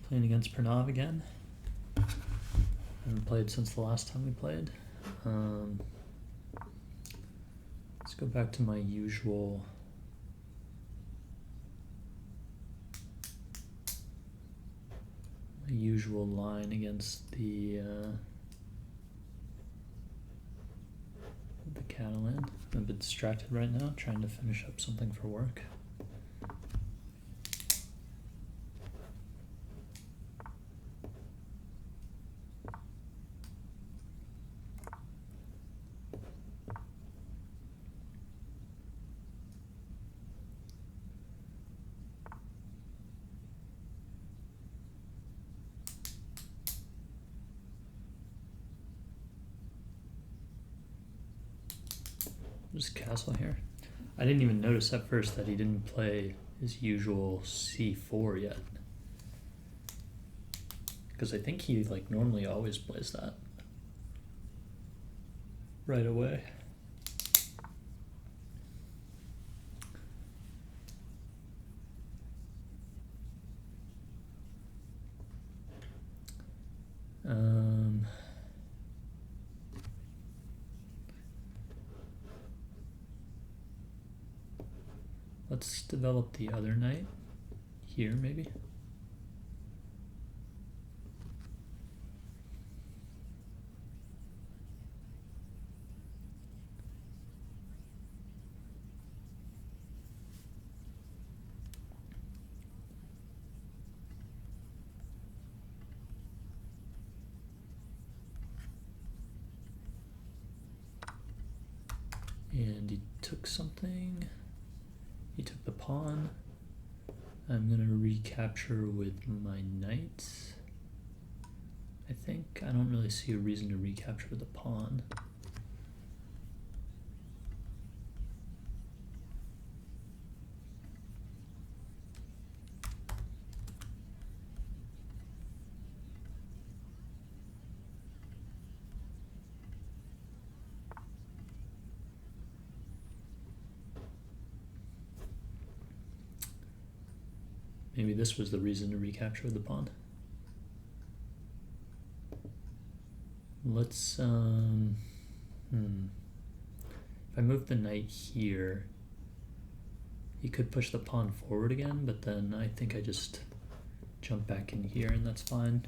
Playing against Pranav again. Haven't played since the last time we played. Let's go back to my usual line against the Catalan. I'm a bit distracted right now, trying to finish up something for work. Just castle here. I didn't even notice at first that he didn't play his usual c4 yet, because I think he like normally always plays that right away. Let's develop the other knight here, maybe. And he took something. He took the pawn. I'm gonna recapture with my knight. I think I don't really see a reason to recapture with the pawn. Maybe this was the reason to recapture with the pawn. Let's, if I move the knight here, he could push the pawn forward again, but then I think I just jump back in here and that's fine.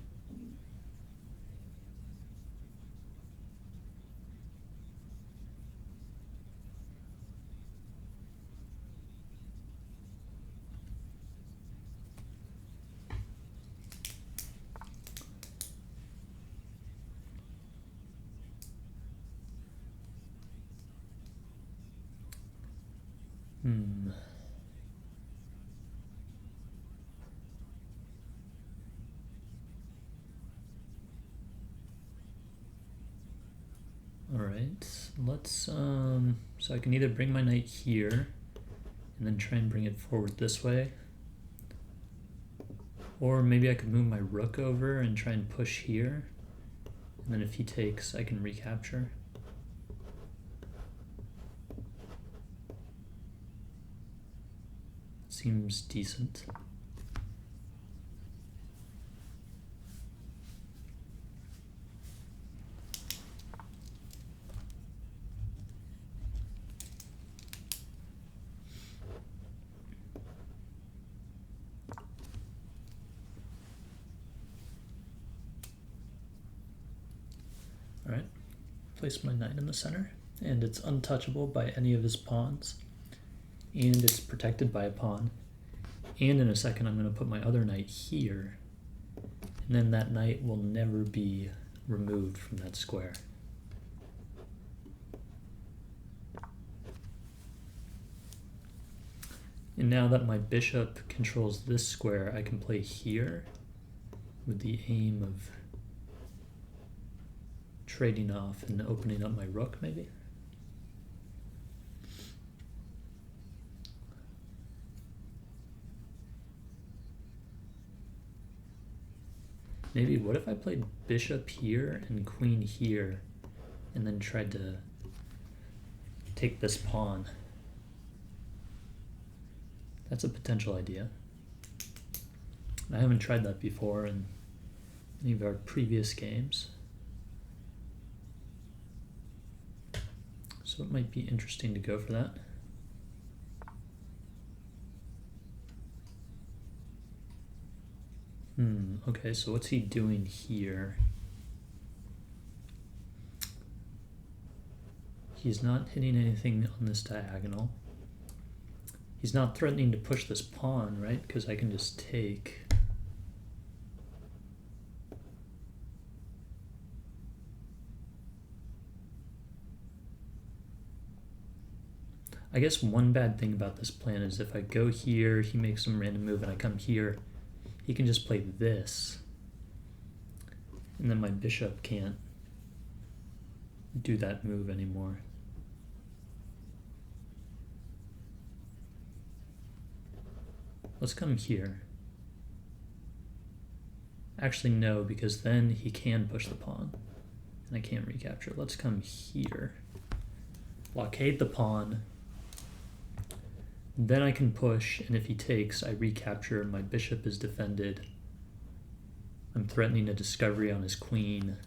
All right, let's, so I can either bring my knight here and then try and bring it forward this way, or maybe I could move my rook over and try and push here, and then if he takes, I can recapture. Seems decent. All right, place my knight in the center, and it's untouchable by any of his pawns, and it's protected by a pawn. And in a second I'm going to put my other knight here, and then that knight will never be removed from that square. And now that my bishop controls this square, I can play here with the aim of trading off and opening up my rook, maybe. Maybe, what if I played bishop here and queen here and then tried to take this pawn? That's a potential idea. I haven't tried that before in any of our previous games. So it might be interesting to go for that. Okay, so what's he doing here? He's not hitting anything on this diagonal. He's not threatening to push this pawn, right? Because I can just take. I guess one bad thing about this plan is if I go here, he makes some random move, and I come here, he can just play this. And then my bishop can't do that move anymore. Let's come here. Actually, no, because then he can push the pawn, and I can't recapture. Let's come here. Blockade the pawn. Then I can push, and if he takes, I recapture. My bishop is defended. I'm threatening a discovery on his queen,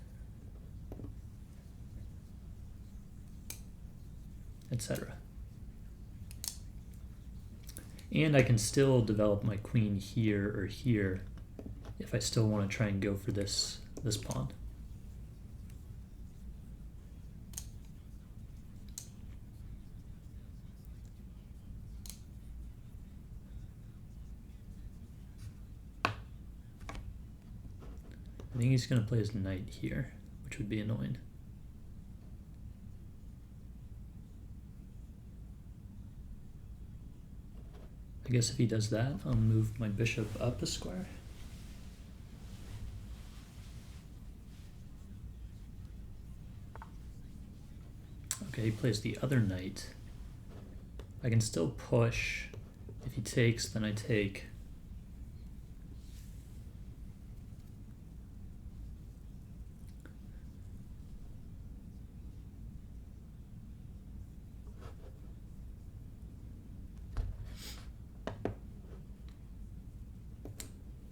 etc. And I can still develop my queen here or here if I still want to try and go for this pawn. I think he's going to play his knight here, which would be annoying. I guess if he does that, I'll move my bishop up a square. Okay, he plays the other knight. I can still push. If he takes, then I take.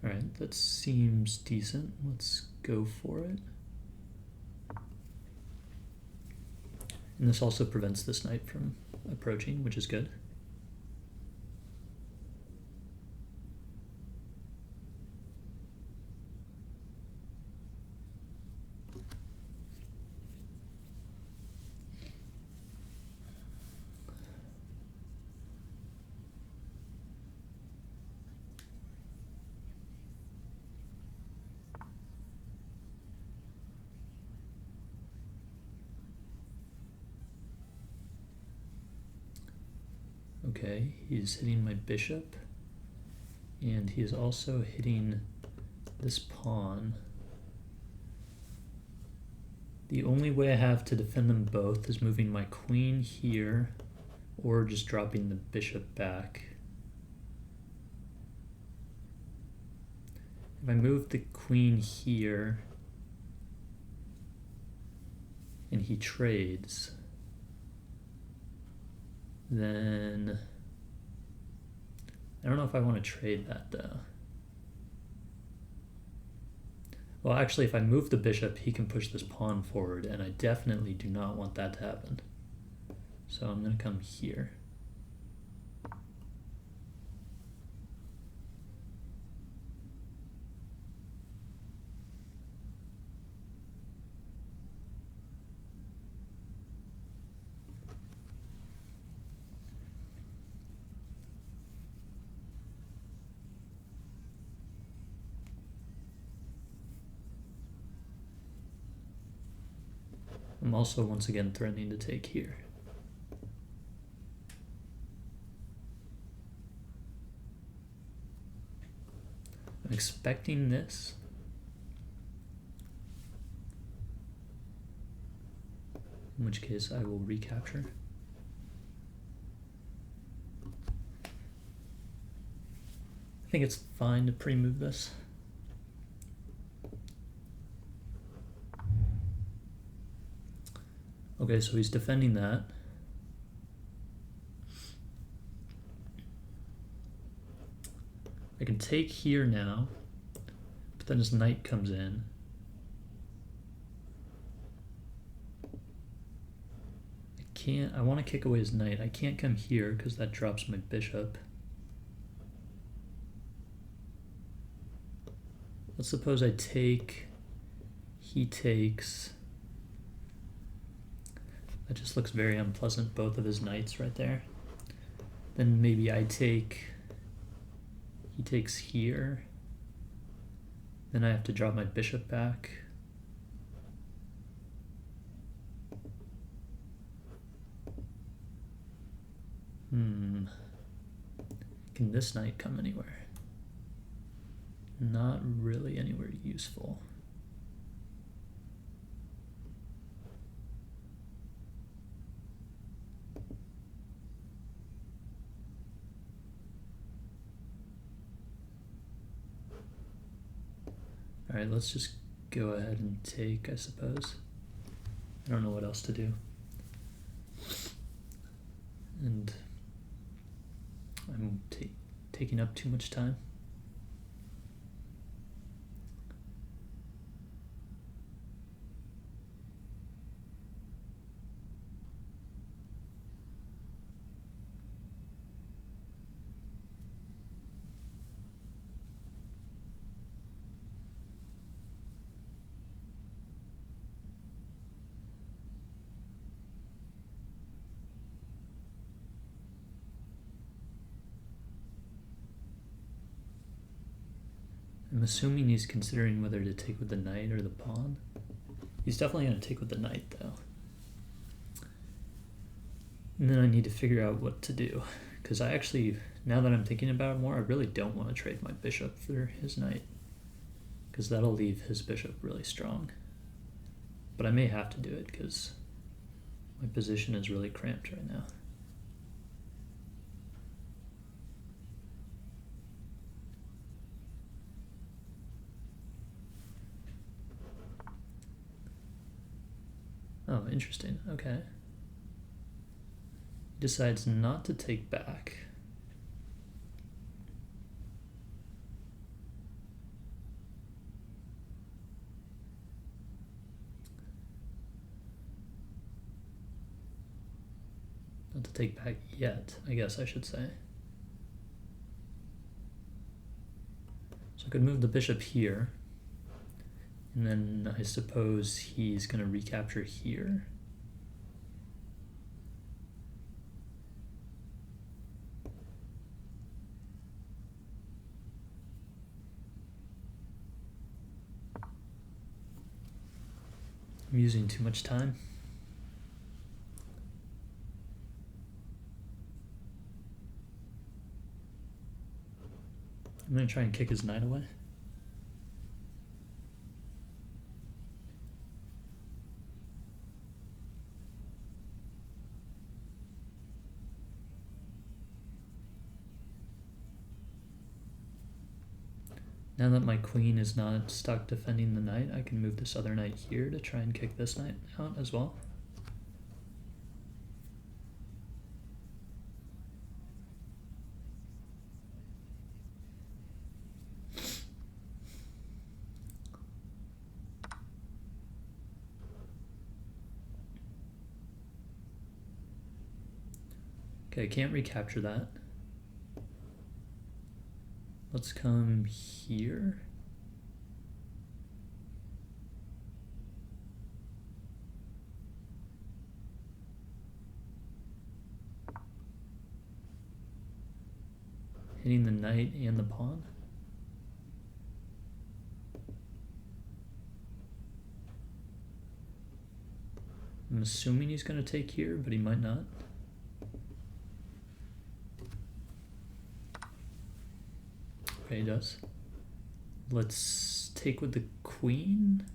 Alright, that seems decent. Let's go for it. And this also prevents this knight from approaching, which is good. Okay, he's hitting my bishop, and he is also hitting this pawn. The only way I have to defend them both is moving my queen here, or just dropping the bishop back. If I move the queen here, and he trades, then I don't know if I want to trade that though. Well, actually, if I move the bishop, he can push this pawn forward, and I definitely do not want that to happen. So I'm going to come here. I'm also once again threatening to take here. I'm expecting this. In which case I will recapture. I think it's fine to pre-move this. Okay, so he's defending that. I can take here now, Then his knight comes in. I want to kick away his knight. I can't come here because that drops my bishop. Let's suppose I take, he takes. That just looks very unpleasant, both of his knights right there. Then maybe I take, he takes here. Then I have to drop my bishop back. Can this knight come anywhere? Not really anywhere useful. All right, let's just go ahead and take, I suppose. I don't know what else to do. And I'm taking up too much time. I'm assuming he's considering whether to take with the knight or the pawn. He's definitely going to take with the knight, though. And then I need to figure out what to do. Because I actually, now that I'm thinking about it more, I really don't want to trade my bishop for his knight. Because that'll leave his bishop really strong. But I may have to do it because my position is really cramped right now. Oh, interesting. Okay. He decides not to take back. Not to take back yet, I guess I should say. So I could move the bishop here. And then I suppose he's going to recapture here. I'm using too much time. I'm going to try and kick his knight away. Now that my queen is not stuck defending the knight, I can move this other knight here to try and kick this knight out as well. Okay, I can't recapture that. Let's come here. Hitting the knight and the pawn. I'm assuming he's going to take here, but he might not. Okay, he does. Let's take with the queen.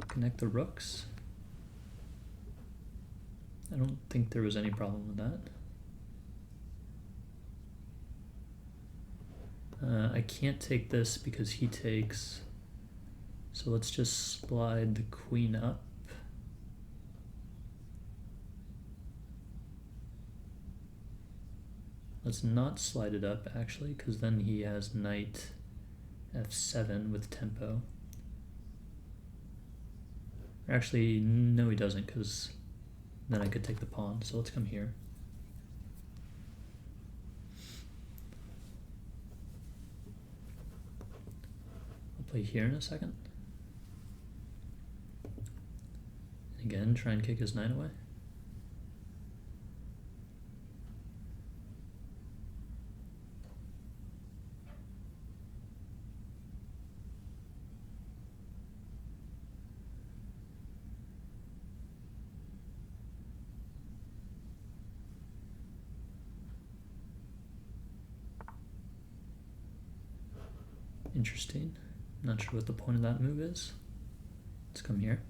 Connect the rooks. I don't think there was any problem with that. I can't take this because he takes. So let's just slide the queen up. Let's not slide it up, actually, because then he has knight f7 with tempo. Actually, no he doesn't, because then I could take the pawn, so let's come here. I'll play here in a second. Again, try and kick his knight away. Interesting. Not sure what the point of that move is. Let's come here.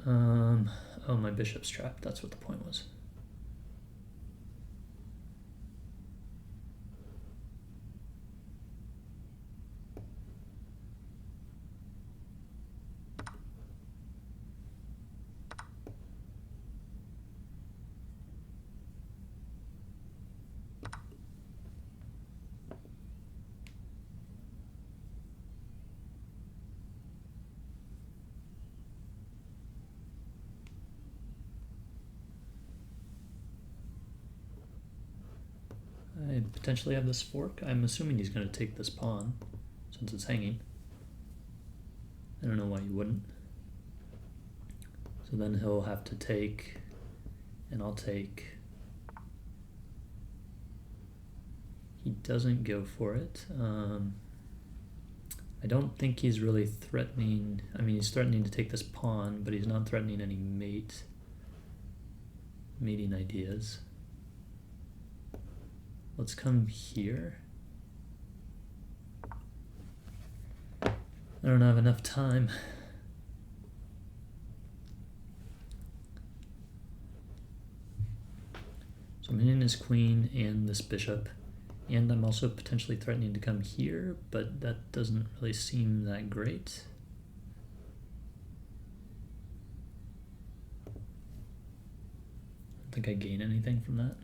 Oh, my bishop's trapped. That's what the point was. I potentially have this fork. I'm assuming he's going to take this pawn, since it's hanging. I don't know why he wouldn't. So then he'll have to take, and I'll take. He doesn't go for it. I don't think he's really threatening. I mean, he's threatening to take this pawn, but he's not threatening any mating ideas. Let's come here. I don't have enough time. So I'm hitting his queen and this bishop, and I'm also potentially threatening to come here, but that doesn't really seem that great. I don't think I gain anything from that.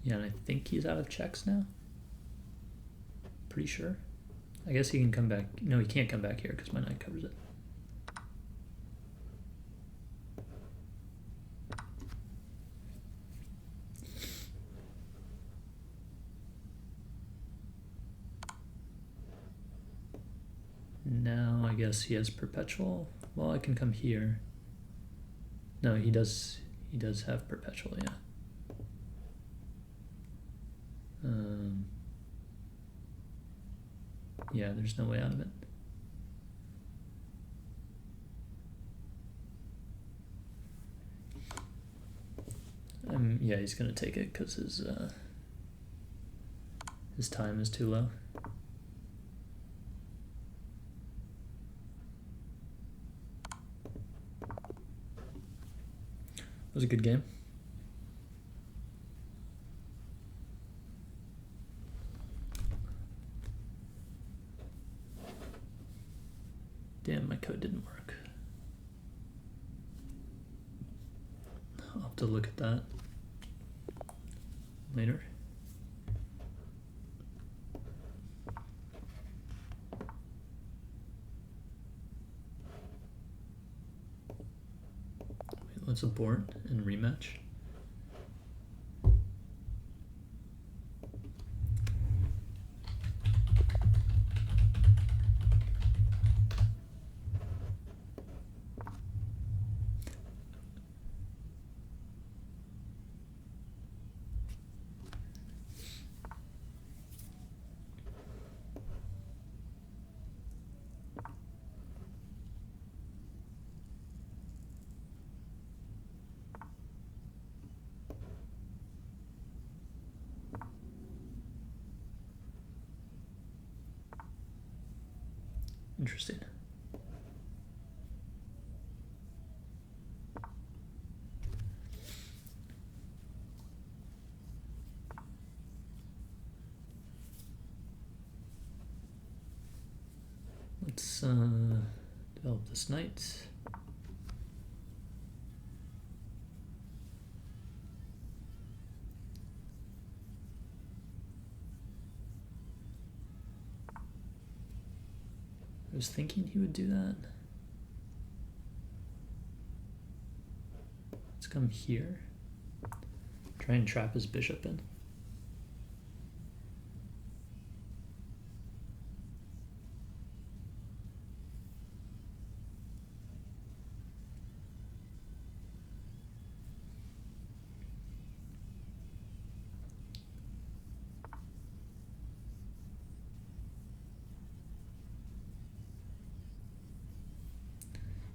Yeah, and I think he's out of checks now. Pretty sure. I guess he can come back. No, he can't come back here because my knight covers it. Now I guess he has perpetual. Well, I can come here. No, he does have perpetual, yeah. Yeah, there's no way out of it. Yeah, he's gonna take it because his time is too low. It was a good game. Damn, my code didn't work. I'll have to look at that later. Wait, let's abort and rematch. Interesting. Develop this knight. I was thinking he would do that. Let's come here. Try and trap his bishop in.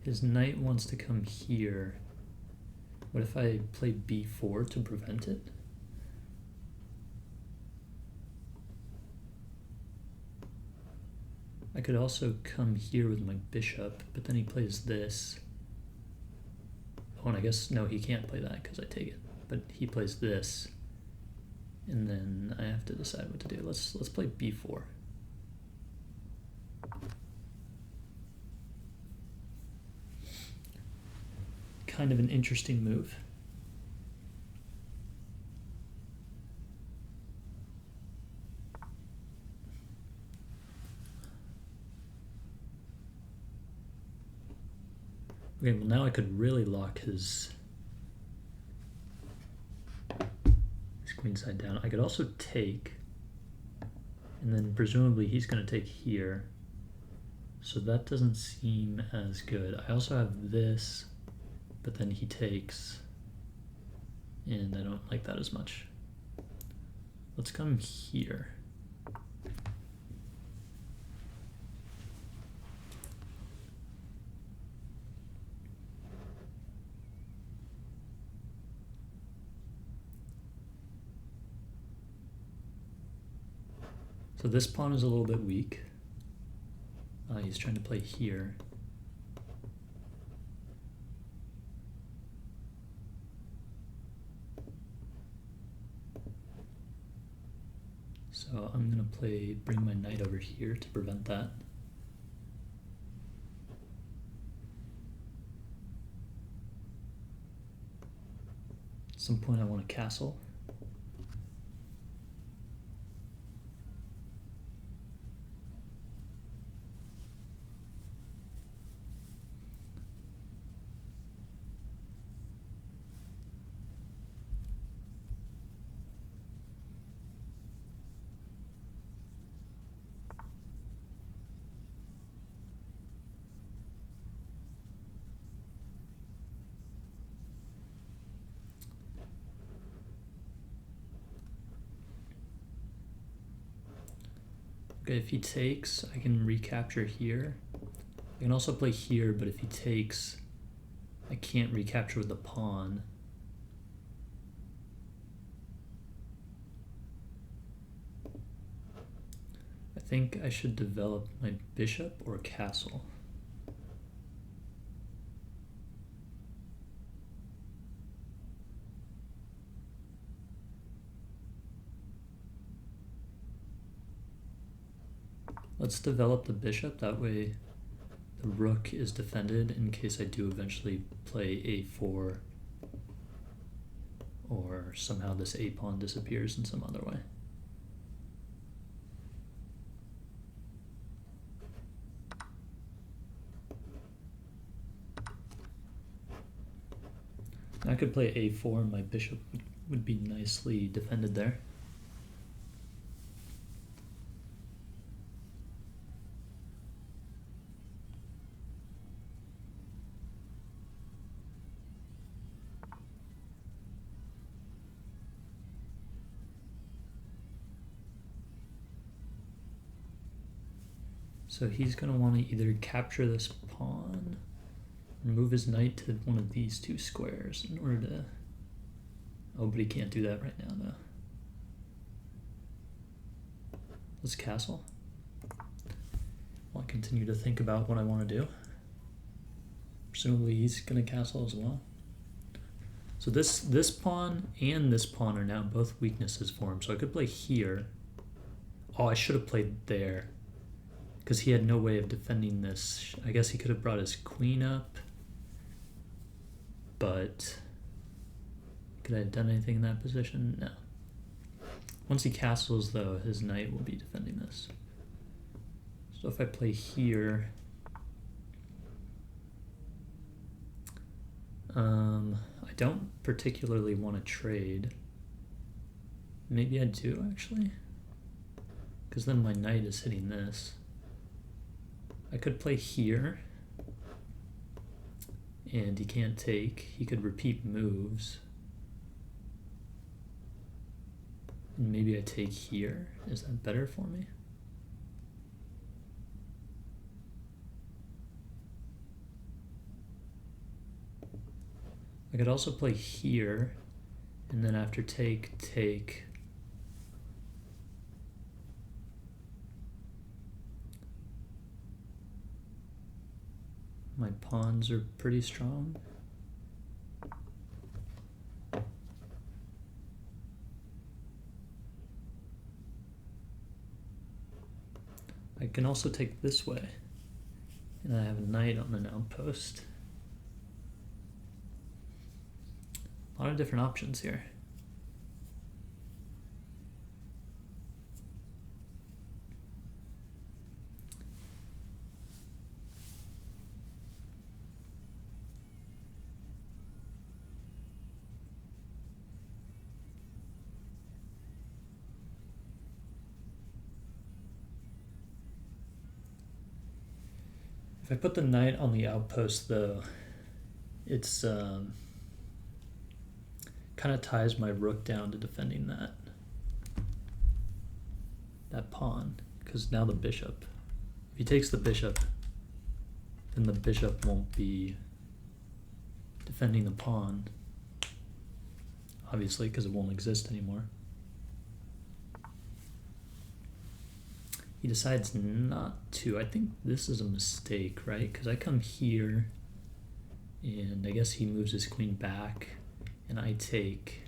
His knight wants to come here. What if I play b4 to prevent it? I could also come here with my bishop, but then he plays this. Oh, and I guess, no, he can't play that because I take it. But he plays this, and then I have to decide what to do. Let's play b4. Kind of an interesting move. Okay, well now I could really lock his queenside down. I could also take, and then presumably he's going to take here. So that doesn't seem as good. I also have this, but then he takes, and I don't like that as much. Let's come here. So this pawn is a little bit weak. He's trying to play here. So I'm gonna bring my knight over here to prevent that. At some point I want a castle. Okay, if he takes, I can recapture here. I can also play here, but if he takes, I can't recapture with the pawn. I think I should develop my bishop or castle. Let's develop the bishop, that way the rook is defended in case I do eventually play a4 or somehow this a pawn disappears in some other way. I could play a4 and my bishop would be nicely defended there. So he's going to want to either capture this pawn or move his knight to one of these two squares in order to... Oh, but he can't do that right now, though. Let's castle. I'll continue to think about what I want to do. Presumably he's going to castle as well. So this pawn and this pawn are now both weaknesses for him. So I could play here. Oh, I should have played there. because he had no way of defending this. I guess he could have brought his queen up, but could I have done anything in that position? No. Once he castles, though, his knight will be defending this. So if I play here, I don't particularly want to trade. Maybe I do, actually, because then my knight is hitting this. I could play here, and he can't take. He could repeat moves. And maybe I take here. Is that better for me? I could also play here, and then after take, take. My pawns are pretty strong. I can also take this way, and I have a knight on an outpost. A lot of different options here. If I put the knight on the outpost, though, it's kind of ties my rook down to defending that pawn, because now the bishop. If he takes the bishop, then the bishop won't be defending the pawn, obviously, because it won't exist anymore. He decides not to. I think this is a mistake, right? Because I come here, and I guess he moves his queen back, and I take,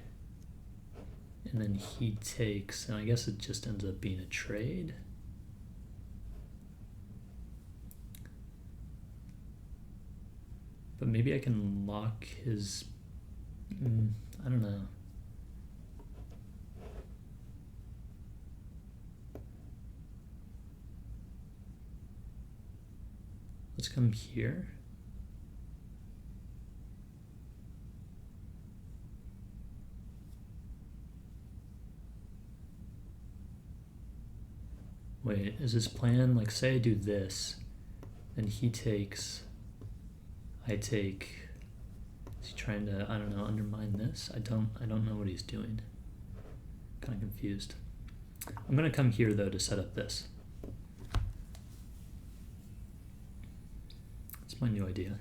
and then he takes, and I guess it just ends up being a trade. But maybe I can lock his, I don't know. Let's come here. Wait, is his plan, like, say I do this, then he takes, I take, is he trying to, I don't know, undermine this? I don't know what he's doing. Kind of confused. I'm gonna come here, though, to set up this. That's my new idea.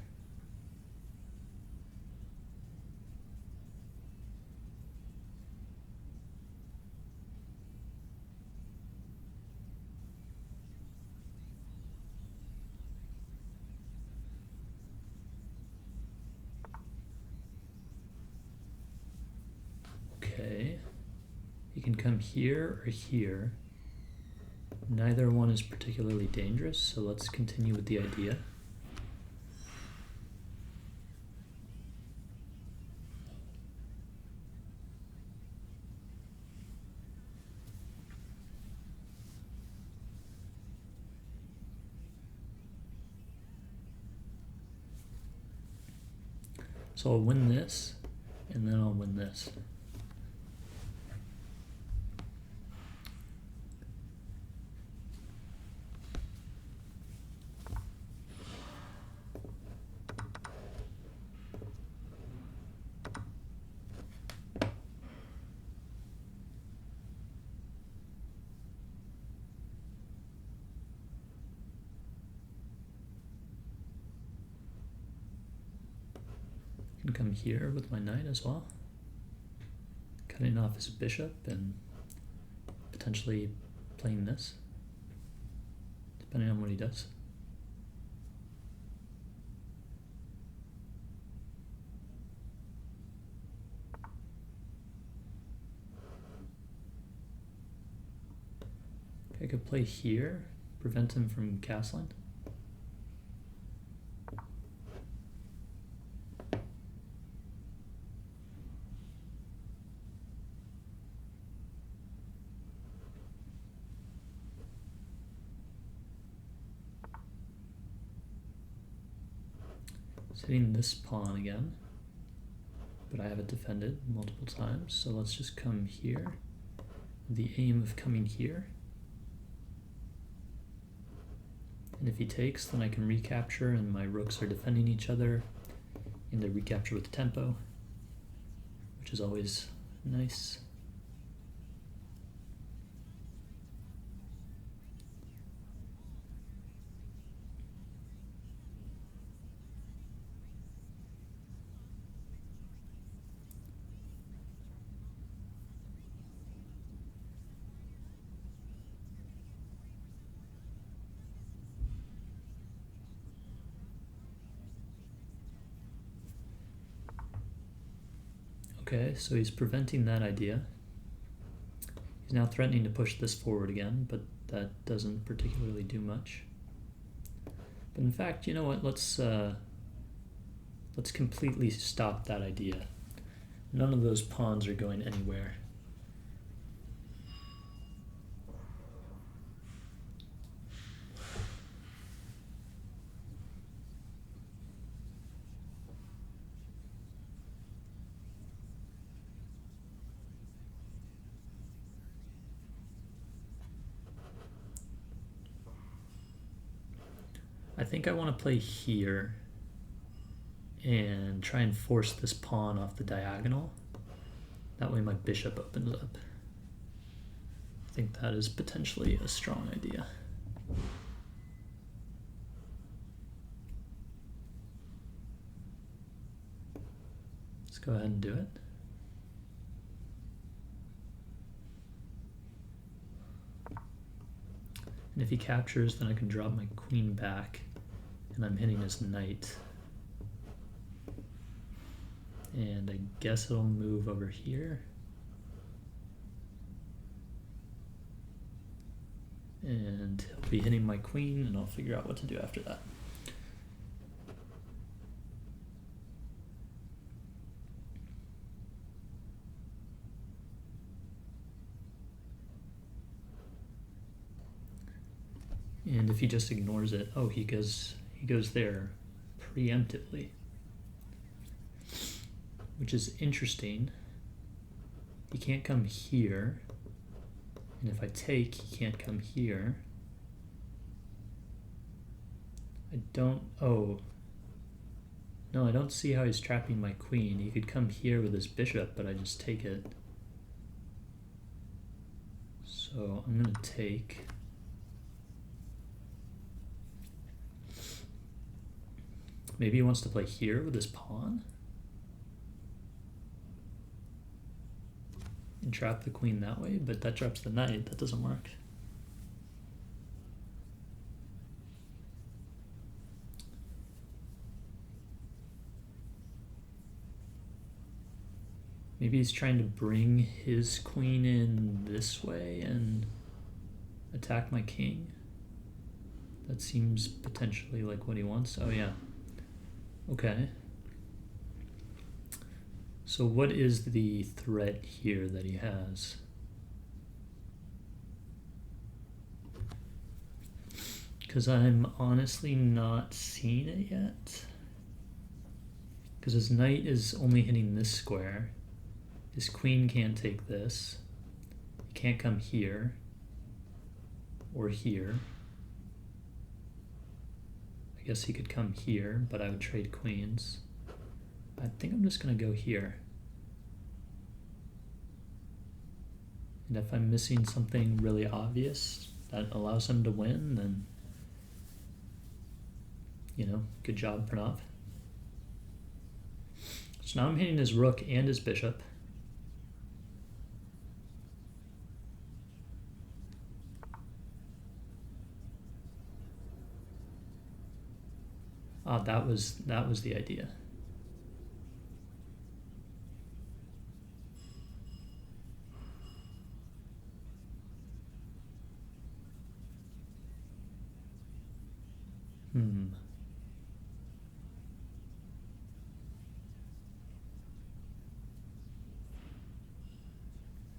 Okay, you can come here or here. Neither one is particularly dangerous, so let's continue with the idea. So I'll win this, and then I'll win this. I can come here with my knight as well, cutting off his bishop and potentially playing this, depending on what he does. Okay, I could play here, prevent him from castling. He's hitting this pawn again, but I have it defended multiple times, so let's just come here. The aim of coming here. And if he takes, then I can recapture, and my rooks are defending each other, and I recapture with tempo, which is always nice. Okay, so he's preventing that idea. He's now threatening to push this forward again, but that doesn't particularly do much. But in fact, you know what? Let's completely stop that idea. None of those pawns are going anywhere. I think I want to play here and try and force this pawn off the diagonal. That way my bishop opens up. I think that is potentially a strong idea. Let's go ahead and do it. And if he captures, then I can drop my queen back, and I'm hitting his knight. And I guess it'll move over here. And he'll be hitting my queen, and I'll figure out what to do after that. And if he just ignores it, oh, he goes there preemptively, which is interesting. He can't come here, and if I take, he can't come here. Oh, no, I don't see how he's trapping my queen. He could come here with his bishop, but I just take it. So I'm gonna take. Maybe he wants to play here with his pawn and trap the queen that way, but that traps the knight. That doesn't work. Maybe he's trying to bring his queen in this way and attack my king. That seems potentially like what he wants. Oh yeah. Okay. So what is the threat here that he has? Because I'm honestly not seeing it yet. Because his knight is only hitting this square. His queen can't take this. He can't come here or here. I guess he could come here, but I would trade queens. I think I'm just going to go here. And if I'm missing something really obvious that allows him to win, then, you know, good job, Pranav. So now I'm hitting his rook and his bishop. Ah, that was the idea.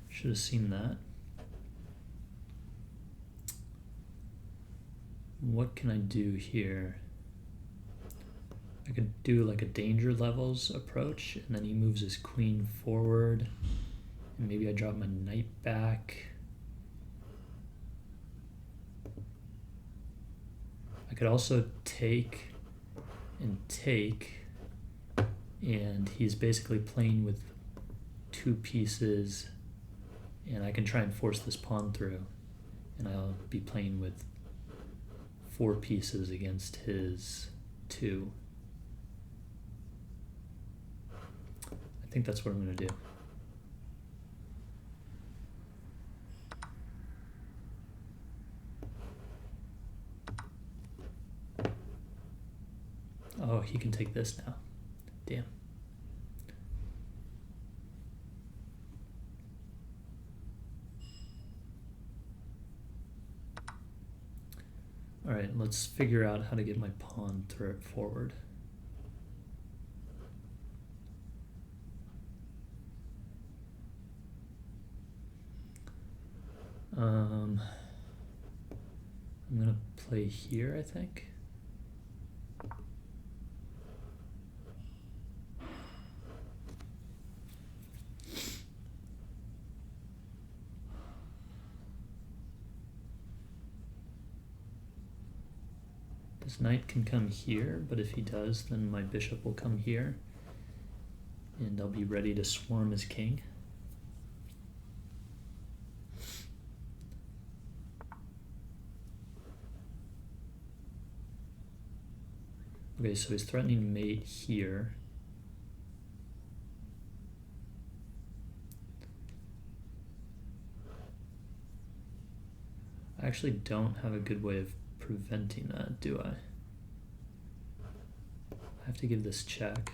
Should have seen that. What can I do here? I could do like a danger levels approach, and then he moves his queen forward, and maybe I drop my knight back. I could also take and take, and he's basically playing with 2 pieces, and I can try and force this pawn through, and I'll be playing with 4 pieces against his 2. I think that's what I'm going to do. Oh, he can take this now. Damn. All right, let's figure out how to get my pawn forward. I'm gonna play here, I think. This knight can come here, but if he does, then my bishop will come here, and I'll be ready to swarm his king. Okay, so he's threatening mate here. I actually don't have a good way of preventing that, do I? I have to give this check.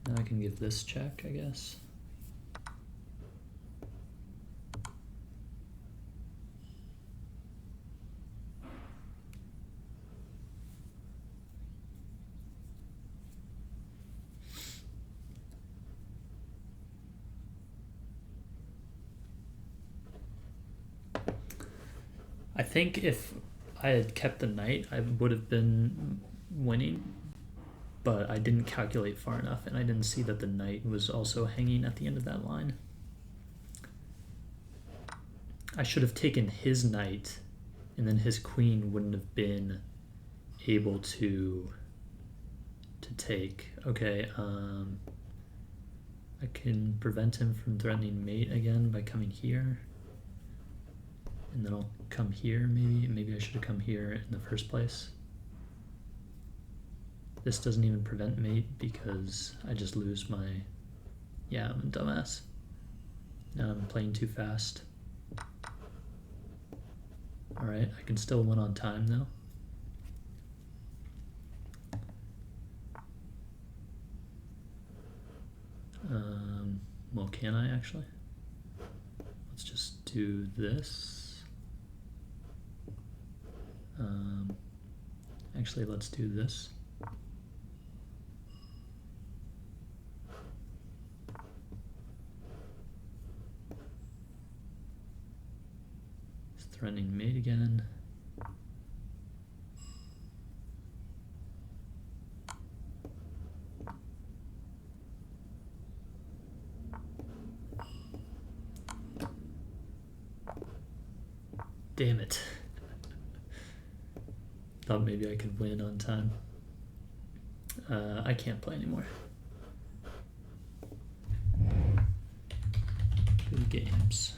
Now I can give this check, I guess. I think if I had kept the knight, I would have been winning, but I didn't calculate far enough, and I didn't see that the knight was also hanging at the end of that line. I should have taken his knight, and then his queen wouldn't have been able to take. Okay, I can prevent him from threatening mate again by coming here. And then I'll come here, maybe I should have come here in the first place. This doesn't even prevent mate because I just lose my, yeah, I'm a dumbass. Now I'm playing too fast. All right, I can still win on time though. Well, can I actually? Let's just do this. Actually, let's do this. It's threatening mate again. Damn it. Thought maybe I could win on time. I can't play anymore. Good games.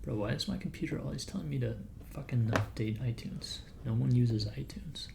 Bro, why is my computer always telling me to fucking update iTunes? No one uses iTunes.